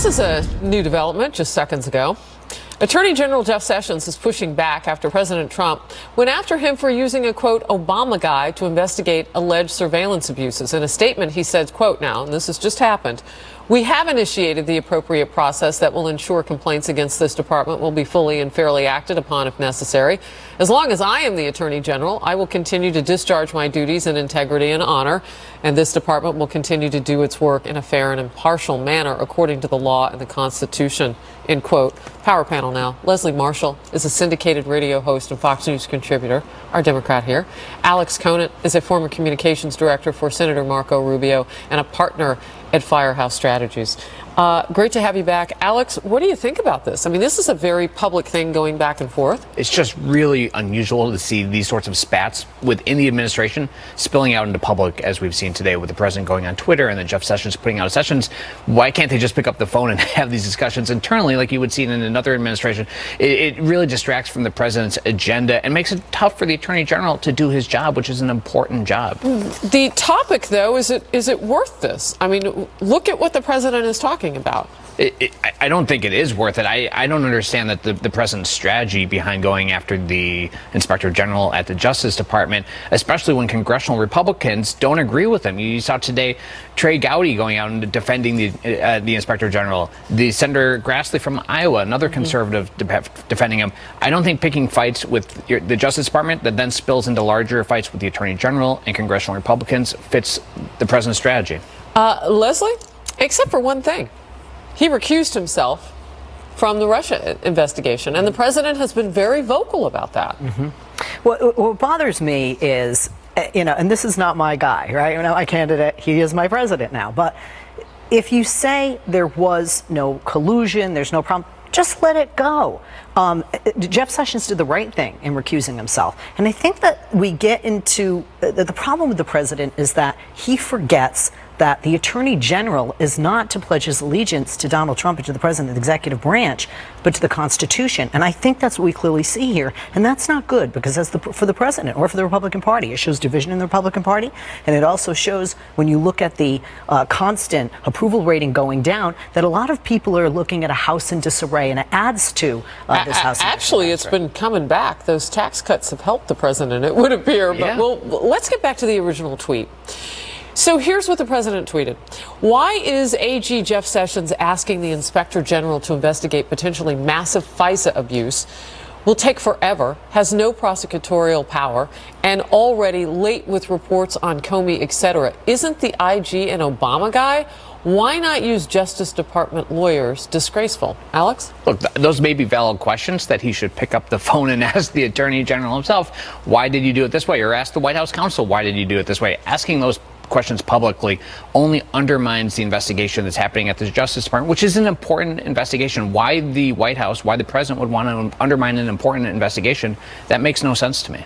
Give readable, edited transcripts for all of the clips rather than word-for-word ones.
is a new development just seconds ago. Attorney General Jeff Sessions is pushing back after President Trump went after him for using a, quote, Obama guy to investigate alleged surveillance abuses. In a statement, he said, quote, now, and this has just happened, we have initiated the appropriate process that will ensure complaints against this department will be fully and fairly acted upon if necessary. As long as I am the Attorney General, I will continue to discharge my duties in integrity and honor, and this department will continue to do its work in a fair and impartial manner according to the law and the Constitution, end quote. Power panel now. Leslie Marshall is a syndicated radio host and Fox News contributor, our Democrat here. Alex Conant is a former communications director for Senator Marco Rubio and a partner at Firehouse Strategies. Great to have you back. Alex, what do you think about this? I mean, this is a very public thing going back and forth. It's just really unusual to see these sorts of spats within the administration spilling out into public, as we've seen today with the president going on Twitter and then Jeff Sessions putting out a Sessions. Why can't they just pick up the phone and have these discussions internally like you would see in another administration? It really distracts from the president's agenda and makes it tough for the Attorney General to do his job, which is an important job. The topic, though, is it worth this? I mean, look at what the president is talking about. I don't think it is worth it. I don't understand that the president's strategy behind going after the Inspector General at the Justice Department, especially when congressional Republicans don't agree with him. You saw today Trey Gowdy going out and defending the Inspector General, the Senator Grassley from Iowa, another conservative defending him. I don't think picking fights with the Justice Department that then spills into larger fights with the Attorney General and congressional Republicans fits the president's strategy. Leslie, except for one thing. He recused himself from the Russia investigation, and the president has been very vocal about that. What bothers me is, and this is not my guy, right? My candidate, he is my president now. But if you say there was no collusion, there's no problem, just let it go. Jeff Sessions did the right thing in recusing himself. And I think that we get into the problem with the president is that he forgets that the Attorney General is not to pledge his allegiance to Donald Trump and to the President of the executive branch, but to the Constitution. And I think that's what we clearly see here. And that's not good, because for the President or for the Republican Party, it shows division in the Republican Party. And it also shows, when you look at the constant approval rating going down, that a lot of people are looking at a house in disarray, and it adds to this house in disarray. Actually, it's been coming back. Those tax cuts have helped the president, it would appear. But let's get back to the original tweet. So here's what the president tweeted. Why is AG Jeff Sessions asking the Inspector General to investigate potentially massive FISA abuse? Will take forever, has no prosecutorial power, and already late with reports on Comey, etc. Isn't the IG an Obama guy? Why not use Justice Department lawyers? Disgraceful. Alex? Look, those may be valid questions that he should pick up the phone and ask the Attorney General himself. Why did you do it this way? Or ask the White House counsel, why did you do it this way? Asking those questions publicly only undermines the investigation that's happening at the Justice Department, which is an important investigation. Why the White House, why the president would want to undermine an important investigation, that makes no sense to me.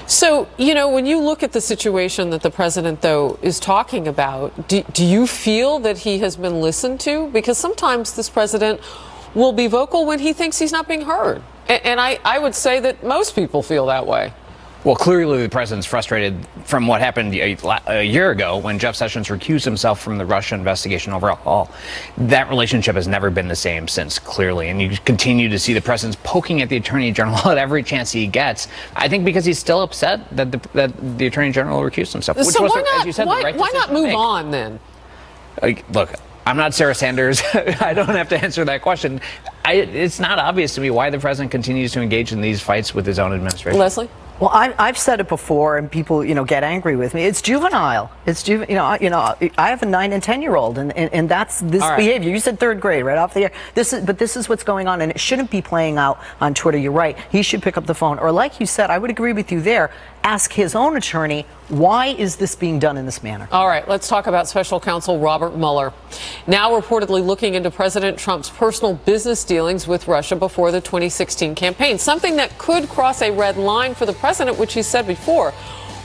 So, when you look at the situation that the president, though, is talking about, do you feel that he has been listened to? Because sometimes this president will be vocal when he thinks he's not being heard. And I would say that most people feel that way. Well, clearly the president's frustrated from what happened a year ago when Jeff Sessions recused himself from the Russia investigation overall. That relationship has never been the same since, clearly. And you continue to see the president's poking at the Attorney General at every chance he gets. I think because he's still upset that the Attorney General recused himself. Which so was, why not, as you said, why, the right why not move to make. on then? Look, I'm not Sarah Sanders. I don't have to answer that question. It's not obvious to me why the president continues to engage in these fights with his own administration. Leslie? Well, I've said it before, and people, get angry with me. It's juvenile. It's I have a 9 and 10-year-old, and that's this behavior. You said third grade right off the air. This is what's going on, and it shouldn't be playing out on Twitter. You're right. He should pick up the phone, or like you said, I would agree with you there. Ask his own attorney, why is this being done in this manner? All right, let's talk about Special Counsel Robert Mueller, now reportedly looking into President Trump's personal business dealings with Russia before the 2016 campaign, something that could cross a red line for the president, which he said before.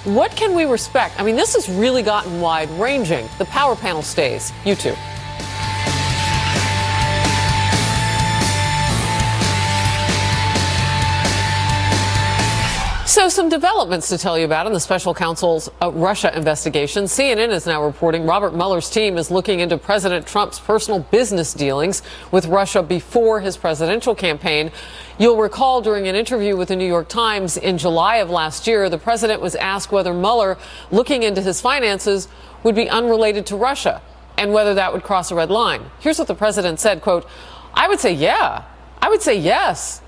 What can we respect? I mean, this has really gotten wide-ranging. The power panel stays. You too. So some developments to tell you about in the special counsel's Russia investigation. CNN is now reporting Robert Mueller's team is looking into President Trump's personal business dealings with Russia before his presidential campaign. You'll recall during an interview with the New York Times in July of last year, the president was asked whether Mueller looking into his finances would be unrelated to Russia and whether that would cross a red line. Here's what the president said, quote, "I would say yeah. I would say yes.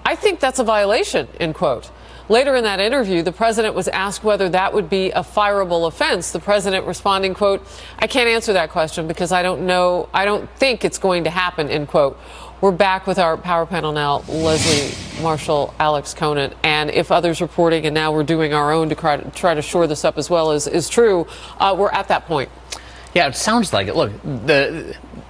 I think that's a violation," end quote. Later in that interview, the president was asked whether that would be a fireable offense. The president responding, quote, "I can't answer that question because I don't know. I don't think it's going to happen," end quote. We're back with our power panel now, Leslie Marshall, Alex Conant, and if others reporting, and now we're doing our own to try to shore this up as well is true, we're at that point. Yeah, it sounds like it. Look,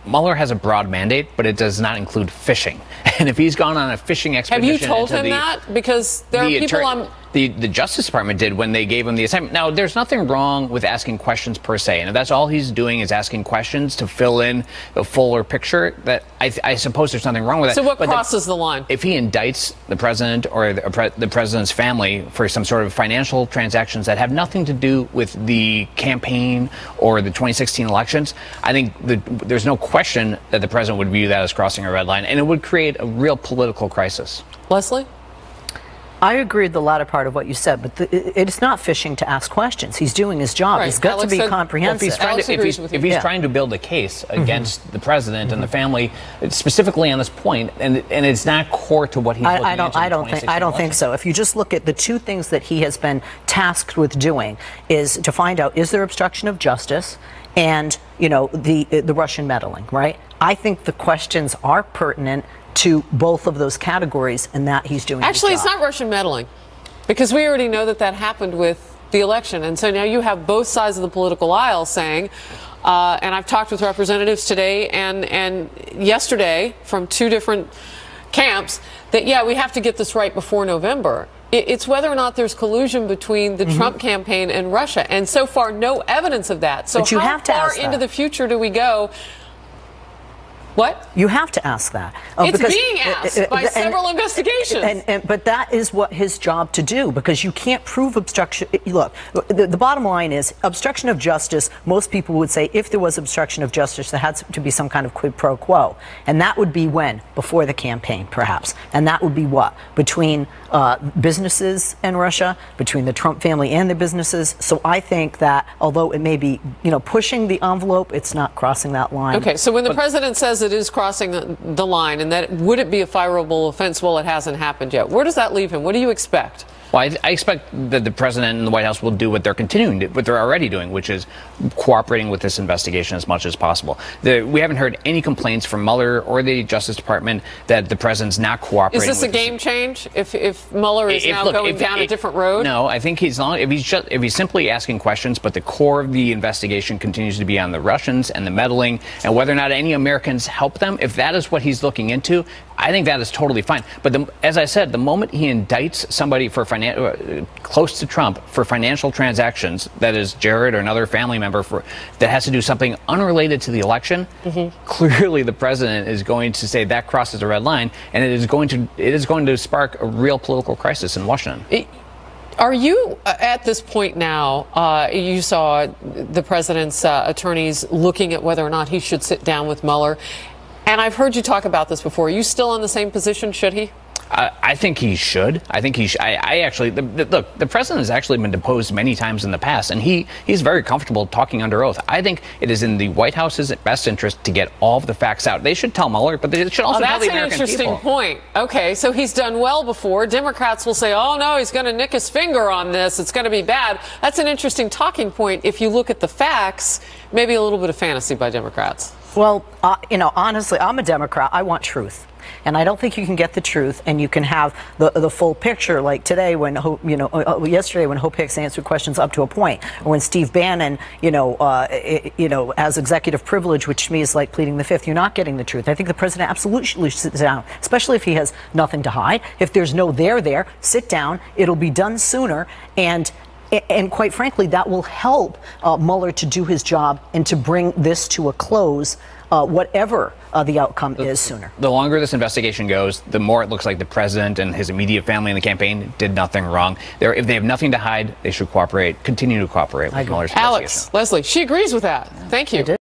Mueller has a broad mandate, but it does not include fishing. And if he's gone on a fishing expedition, have you told him that? Because there are people on. The Justice Department did when they gave him the assignment. Now, there's nothing wrong with asking questions per se, and if that's all he's doing is asking questions to fill in a fuller picture, that I suppose there's nothing wrong with that. So what crosses the line? If he indicts the president or the president's family for some sort of financial transactions that have nothing to do with the campaign or the 2016 elections, I think there's no question that the president would view that as crossing a red line, and it would create a real political crisis. Leslie? I agree with the latter part of what you said, but it's not fishing to ask questions. He's doing his job. Right. He's got Alex to be said, comprehensive. Well, if he's trying to build a case against the president and the family, specifically on this point, and it's not core to what he's looking into. I don't think so. If you just look at the two things that he has been tasked with doing, is to find out, is there obstruction of justice, and the Russian meddling, right? I think the questions are pertinent to both of those categories, and that he's doing. Actually, it's not Russian meddling, because we already know that happened with the election, and so now you have both sides of the political aisle saying, and I've talked with representatives today and yesterday from two different camps, that yeah, we have to get this right before November. It's whether or not there's collusion between the Trump campaign and Russia, and so far no evidence of that. So how far into the future do we go? What? You have to ask that. It's being asked by several investigations. But that is what his job to do, because you can't prove obstruction. Look, the bottom line is obstruction of justice. Most people would say if there was obstruction of justice, there had to be some kind of quid pro quo. And that would be when? Before the campaign, perhaps. And that would be what? Between businesses and Russia, between the Trump family and the businesses. So I think that although it may be, pushing the envelope, it's not crossing that line. Okay, so when the president says it is crossing the line, and that would it be a fireable offense? Well, it hasn't happened yet. Where does that leave him? What do you expect? Well, I expect that the president and the White House will do what they're already doing, which is cooperating with this investigation as much as possible. We haven't heard any complaints from Mueller or the Justice Department that the president's not cooperating. Is this a game change if Mueller is now going down a different road? No, I think if he's simply asking questions, but the core of the investigation continues to be on the Russians and the meddling and whether or not any Americans help them. If that is what he's looking into, I think that is totally fine. But as I said, the moment he indicts somebody for close to Trump for financial transactions, that is Jared or another family member that has to do something unrelated to the election, clearly the president is going to say that crosses a red line, and it is going to spark a real political crisis in Washington. Are you at this point now? You saw the president's attorneys looking at whether or not he should sit down with Mueller. And I've heard you talk about this before. Are you still on the same position? Should he? I think he should. I think he should. Look, the president has actually been deposed many times in the past, and he's very comfortable talking under oath. I think it is in the White House's best interest to get all of the facts out. They should tell Mueller, but they should also tell the American people. That's an interesting point. Okay, so he's done well before. Democrats will say, oh, no, he's going to nick his finger on this. It's going to be bad. That's an interesting talking point. If you look at the facts, maybe a little bit of fantasy by Democrats. Well, honestly, I'm a Democrat. I want truth. And I don't think you can get the truth and you can have the full picture, like today when, yesterday when Hope Hicks answered questions up to a point, or when Steve Bannon, as executive privilege, which to me is like pleading the fifth, you're not getting the truth. I think the president absolutely should sit down, especially if he has nothing to hide. If there's no there, sit down. It'll be done sooner. And And quite frankly, that will help Mueller to do his job and to bring this to a close, whatever the outcome is sooner. The longer this investigation goes, the more it looks like the president and his immediate family and the campaign did nothing wrong. If they have nothing to hide, they should cooperate, continue to cooperate with Mueller's investigation. Alex, Leslie, she agrees with that. Thank you.